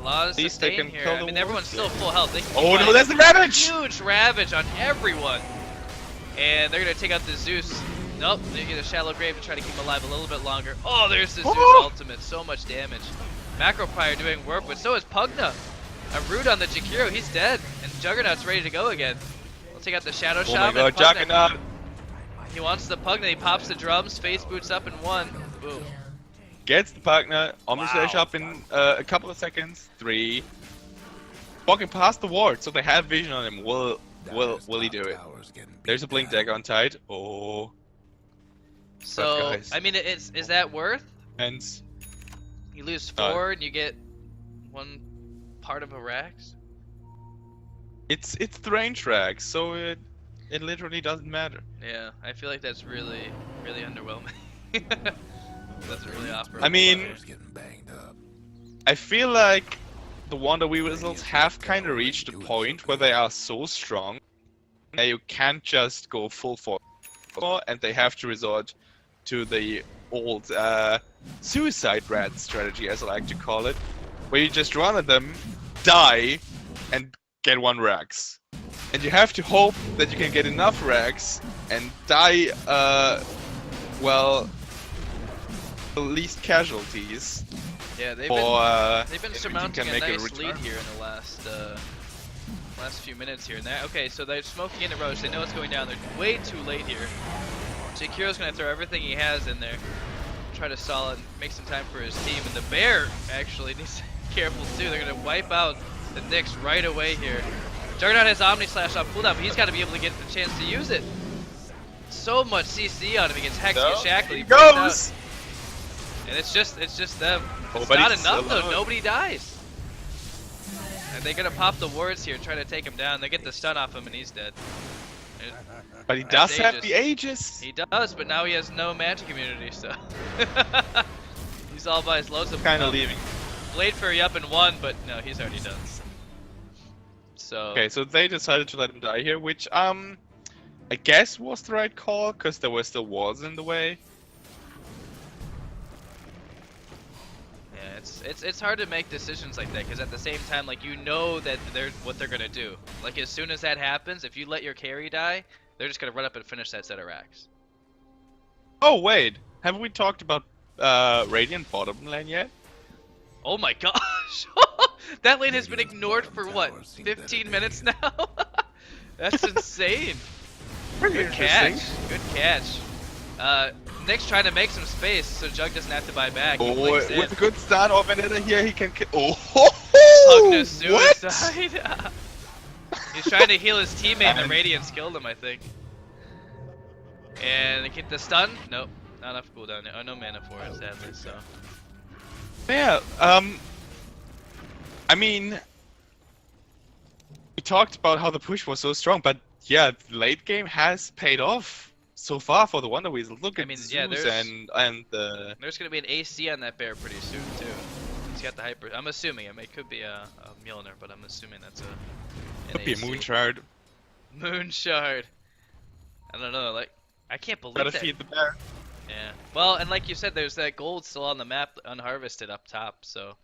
lot of At least they sustain can here. kill I the mean, everyone's wolves. still full health. They can keep oh no, fighting. there's the Ravage! Huge Ravage on everyone. And they're gonna take out the Zeus. Nope, they get a Shallow Grave to try to keep him alive a little bit longer. Oh, there's the Zeus ultimate. So much damage. Macro Pyre doing work, but so is Pugna. A root on the Jakiro, he's dead. And Juggernaut's ready to go again. We'll take out the Shadow Oh my Shaman. god, Pugna. Juggernaut! He wants the Pugna, he pops the drums, face boots up in 1. Boom. Gets the partner, Omni Slash up in a couple of seconds. 3. Walking past the ward, so they have vision on him. Will he do it? There's a Blink Dagger on tight. Oh. So, guys. I mean, is that worth? And You lose 4 and you get 1 part of a Rax? it's the range rack, so it literally doesn't matter. Yeah, I feel like that's really underwhelming. Doesn't really offer. I mean, Getting banged up. I feel like the Wonder Weasels have kind of reached a point where they are so strong that you can't just go full force, and they have to resort to the old suicide rat strategy, as I like to call it, where you just run at them, die, and get 1 Rax. And you have to hope that you can get enough Rax and die, well, the least casualties. Yeah, they've been if you surmounting can a make a nice lead return. here in the last few minutes here. And okay, so they're smoking into Roche. They know it's going down. They're way too late here. Jakiro's gonna throw everything he has in there, try to stall it, and make some time for his team. And the bear actually needs to be careful too. They're gonna wipe out the Nyx right away here. Juggernaut has Omni Slash on cooldown, but he's got to be able to get the chance to use it. So much CC on him against Hex and Shackle. He He breaks out. goes! And it's just them. Oh, It's but not he's enough though. alone. Nobody dies. And they're gonna pop the wards here, try to take him down. They get the stun off him, and he's dead. But he does have Aegis. the Aegis! He does, but now he has no magic immunity, so he's all by his lonesome. Kinda leaving. Blade Fury up in 1, but no, he's already done. So Okay, so they decided to let him die here, which, I guess was the right call, because there were still walls in the way. yeah, it's hard to make decisions like that because at the same time, like you know that what they're gonna do. Like as soon as that happens, if you let your carry die, they're just gonna run up and finish that set of racks. Oh, wait! Haven't we talked about, Radiant bottom lane yet? Oh my gosh! That lane has been ignored for what, 15 minutes now? That's insane. Pretty Good catch. Good catch. Nick's trying to make some space so Jug doesn't have to buy back. He Oh, blinks in. with a good stun or Vendetta here, he can kill. Oh, Pugna what? suicide. He's trying to heal his teammate and the And- Radiance killed him, I think. And they get the stun? Nope. Not enough cooldown. Oh, no mana for it, sadly, so. Yeah, I mean, we talked about how the push was so strong, but yeah, the late game has paid off so far for the Wonder Weasel. Look at mean, Zeus yeah, there's- and the. There's gonna be an AC on that bear pretty soon, too. He's got the hyper. I'm assuming. I mean, it could be a Mjolnir, but I'm assuming that's an Could be a AC. Moon Shard. Moon Shard. I don't know, like, I can't believe Gotta that. feed the bear. Yeah. Well, and like you said, there's that gold still on the map, unharvested up top. So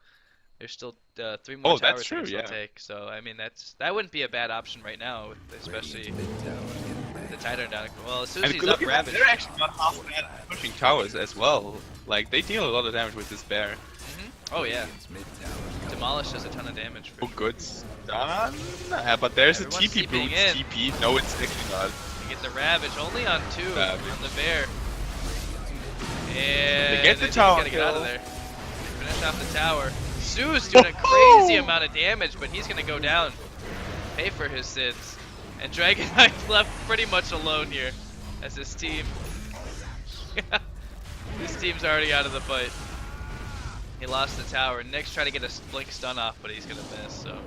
there's still 3 more Oh, towers that's they can true, still yeah. take. So I mean, that wouldn't be a bad option right now, especially the Titan down. Well, as soon as And he's look up at that, Ravage. they're actually not half bad at pushing towers as well. Like, they deal a lot of damage with this bear. Oh yeah. Demolishes a ton of damage. For Oh, sure. good stun. But there's Everyone's a TP TPing boot. in. TP. No, it's actually not. They get the Ravage only on 2 Ravage. on the bear. And They get the just tower gotta get out of kill. there. Finish off the tower. Sue's doing a crazy amount of damage, but he's gonna go down, pay for his sins. And Dragon Knight's left pretty much alone here as his team. This team's already out of the fight. He lost the tower. Nick's trying to get a blink stun off, but he's gonna miss, so.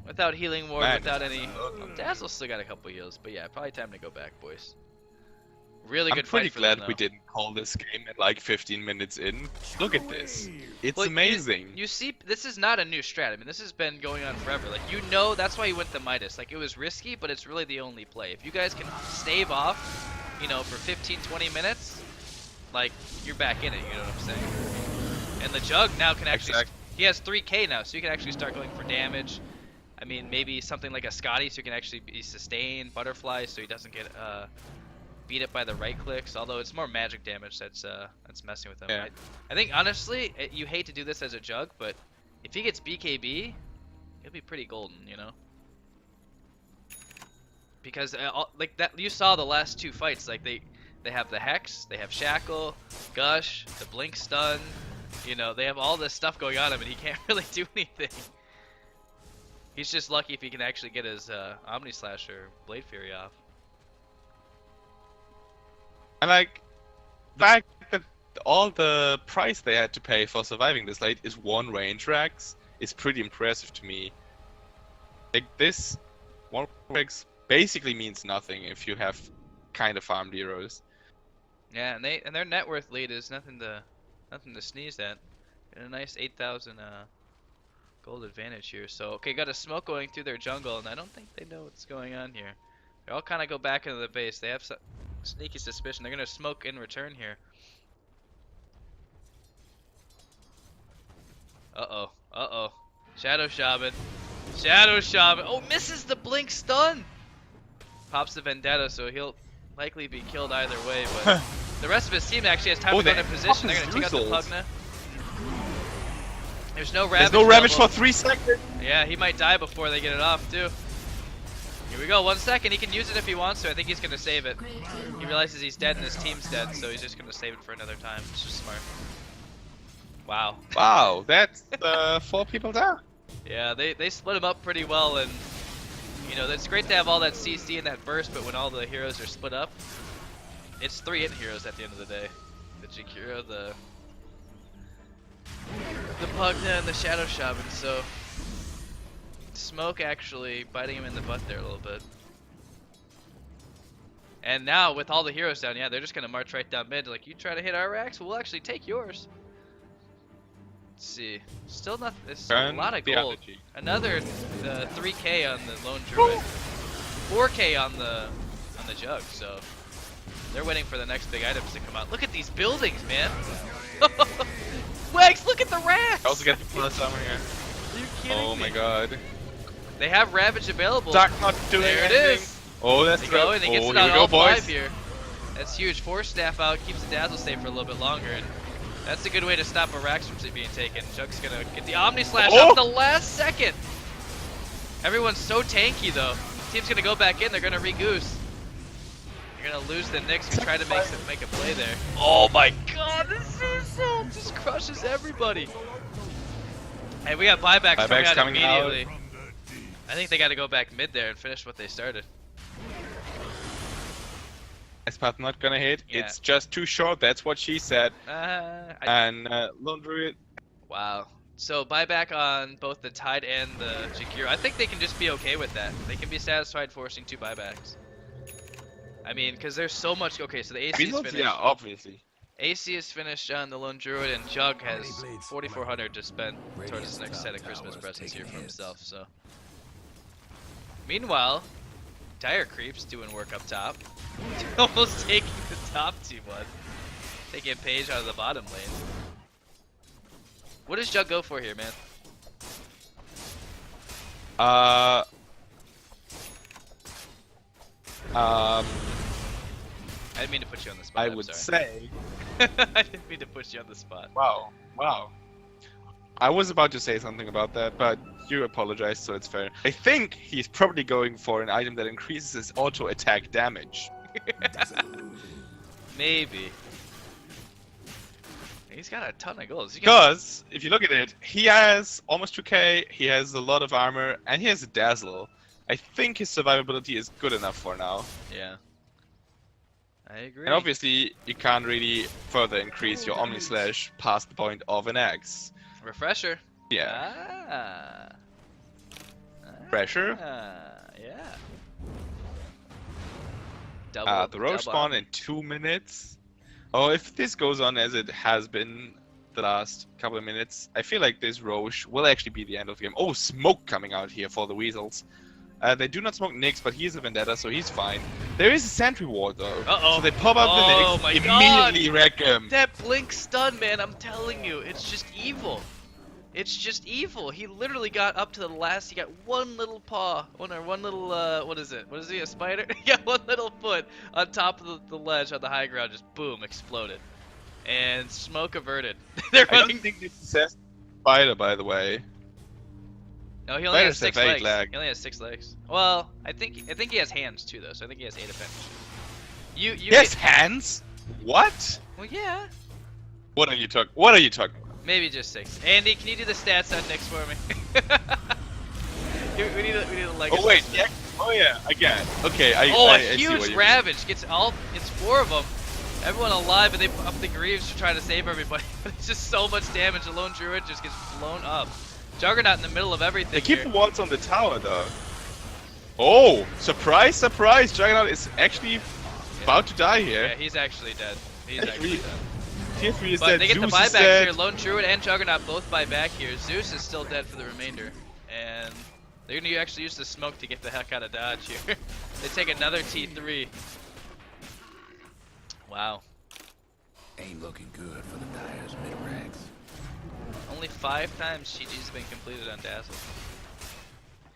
Without healing ward, without any... Dazzle's still got a couple heals, but yeah, probably time to go back, boys. Really good fight for them, I'm pretty glad we didn't call this game at like 15 minutes in. Look at this. It's amazing. You see, this is not a new strat. I mean, this has been going on forever. Like, you know, that's why he went to Midas. Like, it was risky, but it's really the only play. If you guys can stave off, you know, for 15, 20 minutes, like, you're back in it, you know what I'm saying? And the Jug now can actually... He has 3k now, so you can actually start going for damage. I mean, maybe something like a Scotty, so you can actually be sustained, Butterfly, so he doesn't get beat up by the right clicks. Although it's more magic damage that's messing with him. Yeah. I think honestly, you hate to do this as a Jug, but if he gets BKB, he'll be pretty golden, you know. Because like that, you saw the last two fights. Like they have the Hex, they have Shackle, Gush, the Blink Stun. You know, they have all this stuff going on him, and he can't really do anything. He's just lucky if he can actually get his Omni Slash or Blade Fury off. And like, the fact that all the price they had to pay for surviving this late is 1 range rax is pretty impressive to me. Like this, 1 rax basically means nothing if you have kind of farmed heroes. Yeah, and their net worth lead is nothing to sneeze at. And a nice 8,000 gold advantage here. So okay, got a smoke going through their jungle, and I don't think they know what's going on here. They all kind of go back into the base. They have some sneaky suspicion. They're gonna smoke in return here. Uh-oh. Shadow Shaman. Oh, misses the blink stun! Pops the Vendetta, so he'll likely be killed either way, but the rest of his team actually has time to go into position. They're gonna take out the Pugna. There's no Ravage. There's no Ravage for 3 seconds! Yeah, he might die before they get it off, too. Here we go, 1 second. He can use it if he wants to. I think he's gonna save it. He realizes he's dead and his team's dead, so he's just gonna save it for another time. It's just smart. Wow. Wow, that's 4 people down. Yeah, they split him up pretty well, and you know, it's great to have all that CC and that burst, but when all the heroes are split up, it's 3 hit heroes at the end of the day. The Jakiro, the Pugna, and the Shadow Shaman, so Smoke actually biting him in the butt there a little bit. And now with all the heroes down, yeah, they're just gonna march right down mid. Like, you try to hit our racks, we'll actually take yours. Let's see, still not. There's a lot of gold. Another 3k on the Lone Druid, 4k on the Jug. So they're waiting for the next big items to come out. Look at these buildings, man. Wags, look at the racks. I also get the plus armor here. Are you kidding me? Oh my god. They have Ravage available. Dark not doing there anything. It is. Oh, that's they go, and he gets oh, it on all boys. 5 here. That's huge. Force Staff out, keeps the Dazzle safe for a little bit longer, and that's a good way to stop a Rax from being taken. Jug's gonna get the Omni Slash up the last second. Everyone's so tanky though. Team's gonna go back in. They're gonna re-goose. You're gonna lose the Nyx who tried to make a play there. Oh my God! This Weasels just crushes everybody. Hey, we got buybacks coming out immediately. I think they got to go back mid there and finish what they started. Path not gonna hit. Yeah. It's just too short. That's what she said. And Lone Druid. Wow. So buyback on both the Tide and the Jakiro. I think they can just be okay with that. They can be satisfied forcing 2 buybacks. I mean, because there's so much. Okay, so the AC is finished. Yeah, obviously. AC is finished on the Lone Druid, and Jug has 4,400 to spend towards his next set of Christmas presents here for himself. So. Meanwhile, Dire Creep's doing work up top. Almost taking the top 2-1. Taking Page out of the bottom lane. What does Jug go for here, man? I didn't mean to put you on the spot. I would say. I didn't mean to push you on the spot. Wow. I was about to say something about that, but you apologized, so it's fair. I think he's probably going for an item that increases his auto attack damage. Maybe. He's got a ton of goals. Because if you look at it, he has almost 2k, he has a lot of armor, and he has a dazzle. I think his survivability is good enough for now. Yeah. I agree. And obviously, you can't really further increase your Omni Slash past the point of an Axe. Refresher. Yeah. Ah. Pressure. Yeah. Double. The roach spawn in 2 minutes. Oh, if this goes on as it has been the last couple of minutes, I feel like this roach will actually be the end of the game. Oh, smoke coming out here for the Weasels. They do not smoke Nyx, but he's a Vendetta, so he's fine. There is a sentry ward though. Uh-oh. So they pop up the Nyx, my immediately God. wreck him. That blink stun, man, I'm telling you, it's just evil. It's just evil. He literally got up to the last, he got one little paw, one little, what is it? What is he, a spider? He got one little foot on top of the ledge on the high ground, just boom, exploded. And smoke averted. They're I running. don't think this is spider, by the way. No, he only has Spiders 6 have 8 legs. leg. He only has 6 legs. Well, I think he has hands too, though. So I think he has 8 appendages. You Yes, get- hands. What? Well, yeah. What are you talking? What are you talking about? Maybe just 6. Andy, can you do the stats on Nyx for me? we need a leg. Oh wait, yeah. Oh yeah, again. Okay, I Oh, I a see what huge you mean. ravage gets it's 4 of them. Everyone alive, and they put up the greaves to try to save everybody. But it's just so much damage. The lone druid just gets blown up. Juggernaut in the middle of everything. They keep here. the wards on the tower though. Oh, surprise, surprise! Juggernaut is actually about to die here. Yeah, he's actually dead. He's Actually, actually dead. Tier 3 is But dead. they get the Zeus is buyback dead. here. Lone Druid and Juggernaut both buy back here. Zeus is still dead for the remainder. And they're going to actually use the smoke to get the heck out of dodge here. They take another T3. Wow. Ain't looking good for the Dyer's mid-ranks. Only 5 times GG's been completed on Dazzle.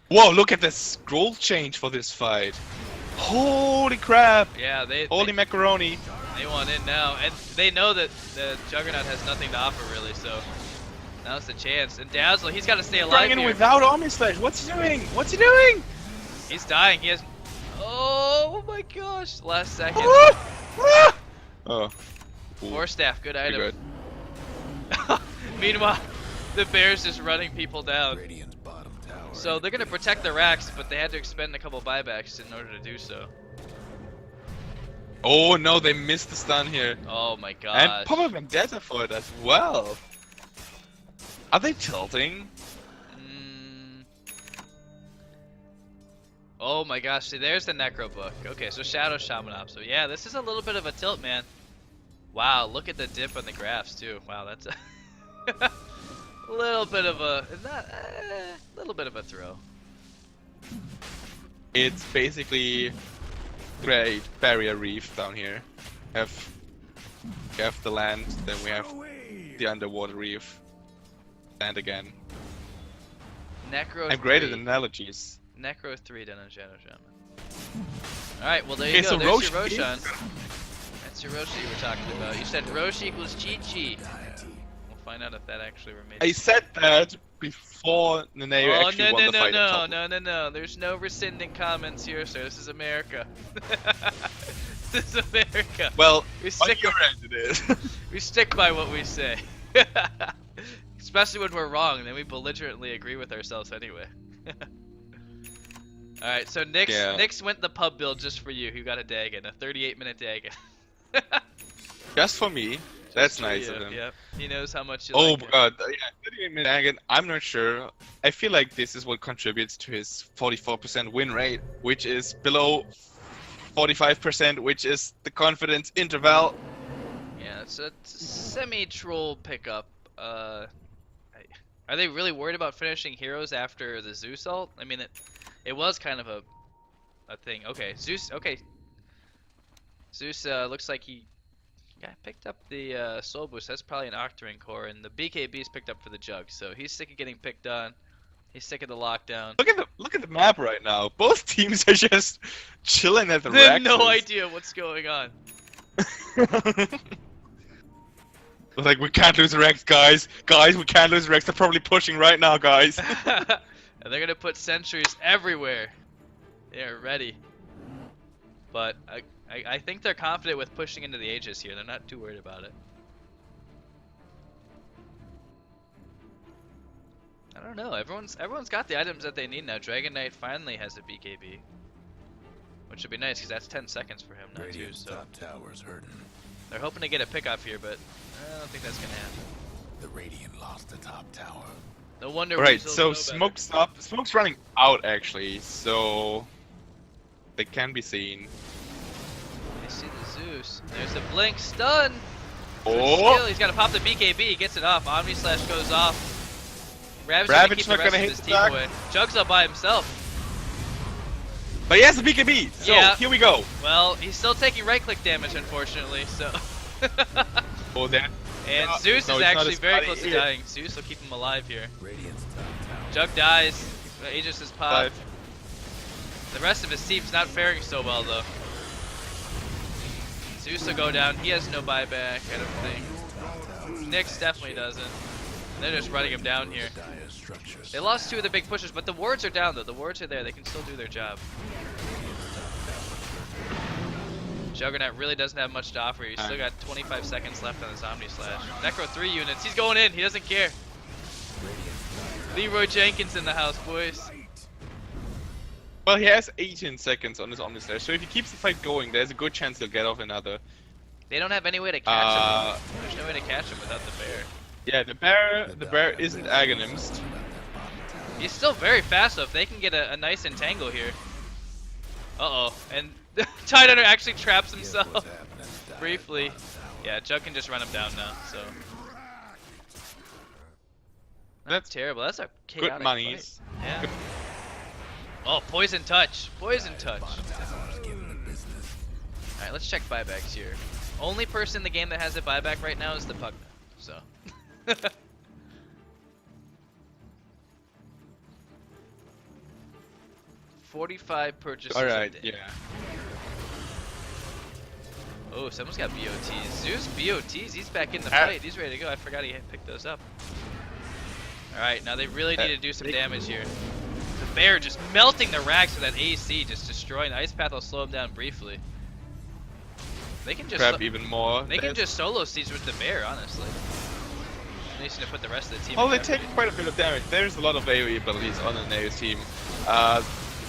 Whoa, look at the scroll change for this fight. Holy crap! Yeah, Holy macaroni. they want in now. And they know that the Juggernaut has nothing to offer really, so now's the chance. And Dazzle, he's got to stay alive Going in here. without Omni Slash. What's he doing? What's he doing? He's dying. He has... Oh my gosh. Last second. Oh. War staff, good Pretty item. good. Meanwhile, the Bears just running people down. Radiant's bottom tower. So they're gonna protect the racks, but they had to expend a couple buybacks in order to do so. Oh no, they missed the stun here. Oh my god. And Papa Vendetta for it as well. Are they tilting? Oh my gosh, see there's the Necro book. Okay, so Shadow Shaman Op. So yeah, this is a little bit of a tilt, man. Wow, look at the dip on the graphs too. Wow, that's a little bit of a little bit of a throw. It's basically Great Barrier Reef down here. We have the land, then we have the underwater reef. And again. Necro. I'm great 3. at analogies. Necro 3 done on Shadow Shaman. Alright, well there you Okay, go. so There's Roche your Roshan. That's your Roshi you were talking about. You said Roche equals GG. We'll find out if that actually remains. I said that before Nanaue Oh actually won the fight on top. no. There's no rescinding comments here, sir. This is America. This is America. Well, We on stick your end it is. We stick by what we say. Especially when we're wrong, and then we belligerently agree with ourselves anyway. Alright, so Nyx went the pub build just for you. You got a Dagon, a 38-minute Dagon. Just for me. That's For nice you, of him. Yep. He knows how much you Oh like my it. god, yeah, 38-minute Dagon, I'm not sure. I feel like this is what contributes to his 44% win rate, which is below 45%, which is the confidence interval. Yeah, it's a semi-troll pickup. Are they really worried about finishing heroes after the Zeus ult? I mean, it was kind of a thing. Okay, Zeus. Okay, Zeus looks like he picked up the soul boost. That's probably an Octarine core, and the BKB's picked up for the Jug. So he's sick of getting picked on. He's sick of the lockdown. Look at the map right now. Both teams are just chilling at the They have Rexes. no idea what's going on. Like, we can't lose the Rex, guys. Guys, we can't lose the Rex. They're probably pushing right now, guys. And they're gonna put sentries everywhere. They're ready. But I think they're confident with pushing into the Aegis here. They're not too worried about it. I don't know. Everyone's got the items that they need now. Dragon Knight finally has a BKB, which would be nice because that's 10 seconds for him now too. So top tower's hurting. they're hoping to get a pick off here, but I don't think that's gonna happen. The Radiant lost the top tower. No wonder. Right, Weasels so know smoke's up. Smoke's running out actually, so they can be seen. better. I see the Zeus. There's the blink stun. Good Oh! skill. He's got to pop the BKB. He gets it off. Omni Slash goes off. Ravage Ravage keep not the rest gonna of hit his the team back. away. Jug's up by himself. But he has the BKB, so Yeah. here we go. Well, he's still taking right-click damage, unfortunately. So. Oh, that. And No, Zeus no, is it's not actually as very bad close to here. dying. Zeus will keep him alive here. Radiant's top tower. Jug dies. Aegis is popped. 5. The rest of his team's not faring so well though. Zeus will go down. He has no buyback, I don't think. Nyx definitely doesn't. They're just running him down here. Dire structures. They lost 2 of the big pushers, but the wards are down though. The wards are there. They can still do their job. Juggernaut really doesn't have much to offer. He's still got 25 seconds left on his Omni Slash. Necro 3 units. He's going in. He doesn't care. Leroy Jenkins in the house, boys. Well, he has 18 seconds on his Omni Slash, so if he keeps the fight going, there's a good chance he'll get off another. They don't have any way to catch him. There's no way to catch him without the bear. Yeah, the bear isn't agonized. He's still very fast though. If they can get a nice entangle here. Uh-oh. And Tidehunter actually traps himself briefly. Yeah, Jug can just run him down now, so. That's terrible. That's a chaotic Good monies. fight. Yeah. Oh, poison touch. Poison touch. Alright, let's check buybacks here. Only person in the game that has a buyback right now is the Pugna. So. 45 purchases. Alright, a day. yeah. Oh, someone's got BOTs. Zeus BOTs. He's back in the fight. He's ready to go. I forgot he had picked those up. Alright, now they really need to do some damage here. The bear just melting the racks with that AC, just destroying. The Ice Path will slow him down briefly. They can just Grab even more. they can just solo siege with the bear, honestly. They need to put the rest of the team. Oh, they in take jeopardy. quite a bit of damage. There's a lot of AoE abilities on the Nanaue team.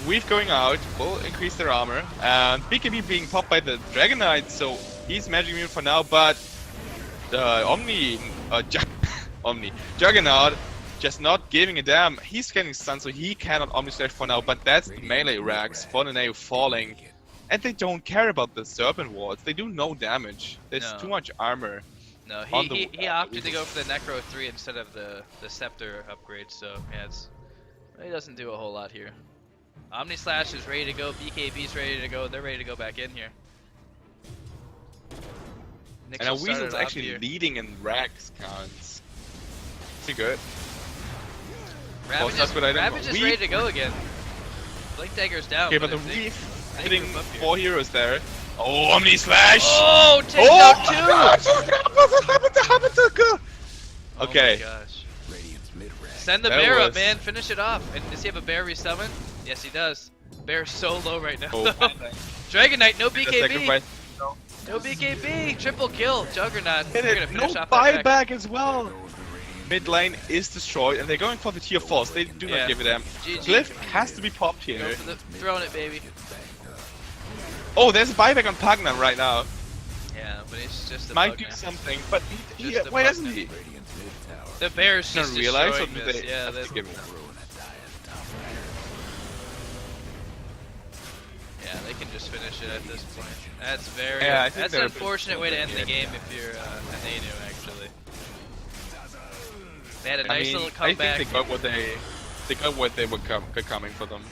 Weave going out will increase their armor, and BKB being popped by the Dragon Knight, so he's magic immune for now, but the Juggernaut just not giving a damn. He's getting stunned, so he cannot Omni Slash for now, but that's the melee racks for the Nanaue falling. And they don't care about the Serpent Wards. They do no damage. There's No. too much armor. No, on he the- opted to go for the Necro 3 instead of the Scepter upgrade, so yeah, he doesn't do a whole lot here. Omni Slash is ready to go, BKB's ready to go, they're ready to go back in here. Nyx And now will start Weasels it off actually here. leading in racks counts. Pretty good. Ravage, that's what I don't Ravage know. is ready to go again. Blink Dagger's down. Okay, but the if they- Weave they hitting group up here. 4 heroes there. Oh, Omni Slash! Oh, takes out 2! Okay. Oh my gosh. Radiant's mid-range. Send the That bear up, was- man. Finish it off. And does he have a bear resummon? Yes, he does. Bear's so low right now. Oh, Dragon Knight, no the BKB. sacrifice. No BKB. Triple kill. Juggernaut. Hit We're gonna it. No finish off that back. buyback as well. Mid lane is destroyed, and they're going for the tier 4s. They do Yeah. not give a damn. GG. Glyph has to be popped Go here. for the throwing it, baby. Oh, there's a buyback on Pugna right now. Yeah, but it's just a Might bug do now. something, but he Just a why bug doesn't now. he? Radiant's mid-tower. The bear's Not just realize, or destroying did this. they Yeah, have to that's, give it? Ruin a Dire's top yeah, they can just finish it at this point. That's very. Yeah, I think that's an they're- unfortunate way to end the game if you're Nanaue, actually. They had a nice little I comeback. think they got what they were coming for them.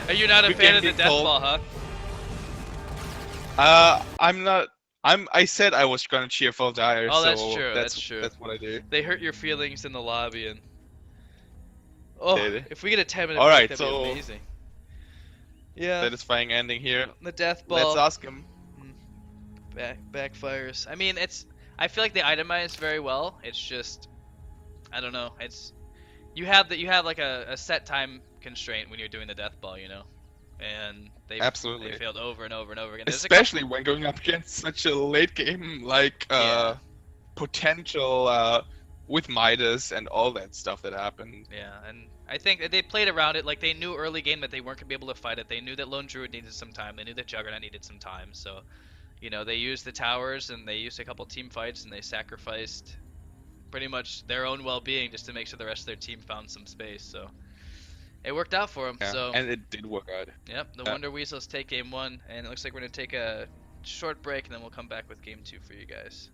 Are you not a We fan can of the get death told- ball, huh? I'm not. I said I was gonna cheer for Dire. Oh, that's so true, That's, that's true. That's what I do. They hurt your feelings in the lobby, and oh, Did. if we get a 10-minute Alright, break, that'd so- be amazing. Yeah, Satisfying ending here. the death ball Let's ask him. backfires. I mean, I feel like they itemized very well. It's just, I don't know. You have like a set time constraint when you're doing the death ball, you know, and they Absolutely. failed over and over and over again. There's a Especially when going up against such a late game like Yeah. potential with Midas and all that stuff that happened. Yeah, and I think that they played around it. Like, they knew early game that they weren't gonna be able to fight it. They knew that Lone Druid needed some time. They knew that Juggernaut needed some time. So, you know, they used the towers and they used a couple team fights and they sacrificed pretty much their own well-being just to make sure the rest of their team found some space. So it worked out for them. Yeah, So and it did work out. yep, the Wonder Weasels take game 1, and it looks like we're gonna take a short break and then we'll come back with game 2 for you guys.